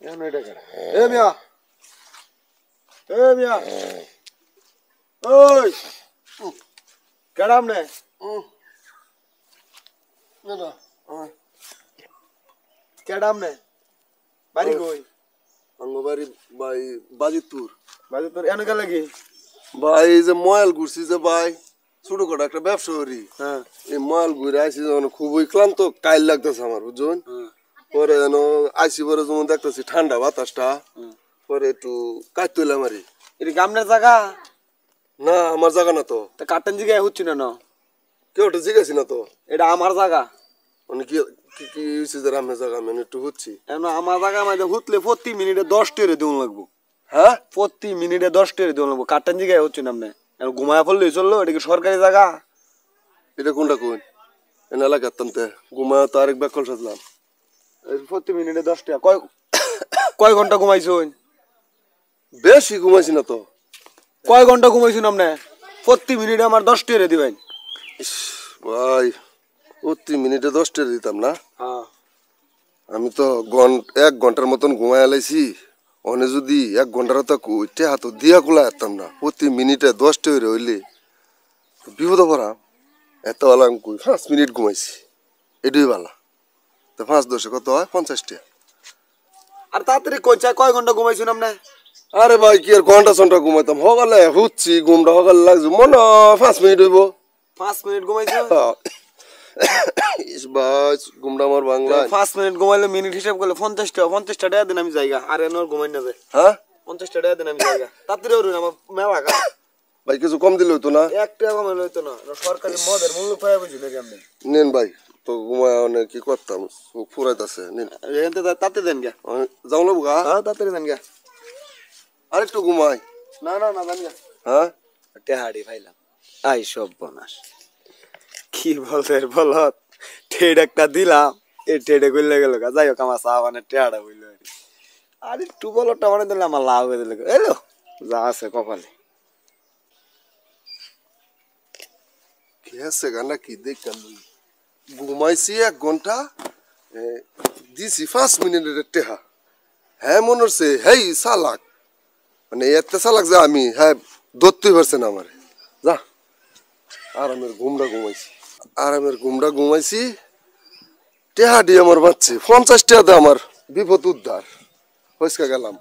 এখন এটা কেডা? মিয়া, মিয়া, ওই কেডা আমনে? কেডা আমনে? বাড়ি কই? বাড়ি ভাই বাজিতপুর। বাড়ি তোর এনে গেলে কি? ভাই এই যে ময়াল ঘুরছি যে ভাই, ছোটখাটো একটা ব্যবসা করি। হ্যাঁ এই ময়াল ঘুরে আইসি যখন খুবই ক্লান্ত কাইল লাগতেছে আমার, বুঝছেন? পরে যেন আইসি পরে যেমন দেখতেছি ঠান্ডা বাতাসটা, পরে একটু কাজ তুইলাম আরি। এটা গামনের জায়গা? না আমার জায়গা না তো। তা কাটেন জিগায় হচ্ছি না। কেউ ওটা জিজ্ঞাসি না তো। এটা আমার জায়গা। মানে কি কি কি হয়েছে যে রামের জায়গা আমি একটু হচ্ছি। এখন আমার জায়গা মাঝে হুতলে প্রতি মিনিটে 10 টেরে দেউন লাগবো। হ্যাঁ প্রতি মিনিটে 10 টেরে দেউন লাগবো। কাটেন জিগায় হচ্ছে না আপনি। এখন ঘুমায় পড়লে চললো, এটা কি সরকারি জায়গা? এটা কোনটা কোন এনে এলাকার তানতে ঘুমা তো আরেক ব্যাকল সাজলাম। প্রতি মিনিটে 10 টাকা। কয় ঘন্টা ঘুমাইছুন? বেশি ঘুমাইছি না তো। কয় ঘন্টা ঘুমাইছুন আপনি? প্রতি মিনিটে আমার 10 টেরে দিবেন। ইস, ভাই প্রতি মিনিটে 10 টাকা দিতাম না? হ্যাঁ আমি তো 1 ঘন্টার মতন ঘুমাই আলাইছি। অনে যদি 1 ঘন্টার তো কইতে হাত দিয়া কুলা যেতাম না। প্রতি মিনিটে 10 টাকা হইলে বিপদ পড়া। এত বেলা আমি 5 মিনিট ঘুমাইছি, এটাই ভালো। তো 5 × 10 কত হয়? 50 টাকা। আর তাড়াতাড়ি কয় ঘন্টা ঘুমাইছুন আপনি? আরে ভাই কি আর ঘন্টা সন্টা ঘুমাইতাম, সকালে হুচ্ছি ঘুমটা সকালে লাগছে মনে 5 মিনিট হইব। 5 মিনিট ঘুমাইছুন? ইস ভাই ঘুমটা আমার বাংলায়। 5 মিনিট ঘুমাইলে মিনিট হিসাব করলে 50 টাকা। 50 টাকা দেন আমি জায়গা। আর এনে ঘুমাই না যায়। হ্যাঁ 50 টাকা দেন আমি জায়গা। তাড়াতাড়ি করুন, আমার মেলা কাজ। ভাই কিছু কম দিলে হইতো না? 1 টাকা কমাইলে হইতো না। সরকারি মদের মূল্য পাইয়া বুঝি নাকি আপনি? নেন ভাই, তো ঘুমায় অনেক কি করতাম, ফুরাইতেছে নেন। এখান থেকে তাড়াতাড়ি দেন গা। যাও না বুকা। হ্যাঁ তাড়াতাড়ি দেন গা। আরেকটু ঘুমাই। না দেন গা। হ্যাঁ টেহাড়ি ভাইলাম। আই সব বনাস। কি বলতে বলত, টেড একটা দিলাম, এই টেডে গইলে গেল গা। যাই হোক আমার চা মানে টেহাড়া বইল। আর একটু বলটা মানে দিলে আমার লাভ হয়ে দিল। এলো যা আছে কপালে। কি আছে গানা কি দেখ ঘুমাইছি 1 ঘন্টা, দিছি 5 মিনিটের টেহা। হ্যাঁ মনে হচ্ছে হেই চালাক, মানে এত চালাক যে আমি হ্যাঁ ধরতেই পারছে না আমার। যা আরামের ঘুমটা ঘুমাইছি। টেহা দিয়ে আমার বাচ্চে 50 টাকাতে আমার বিপদ উদ্ধার হইসকা গেলাম।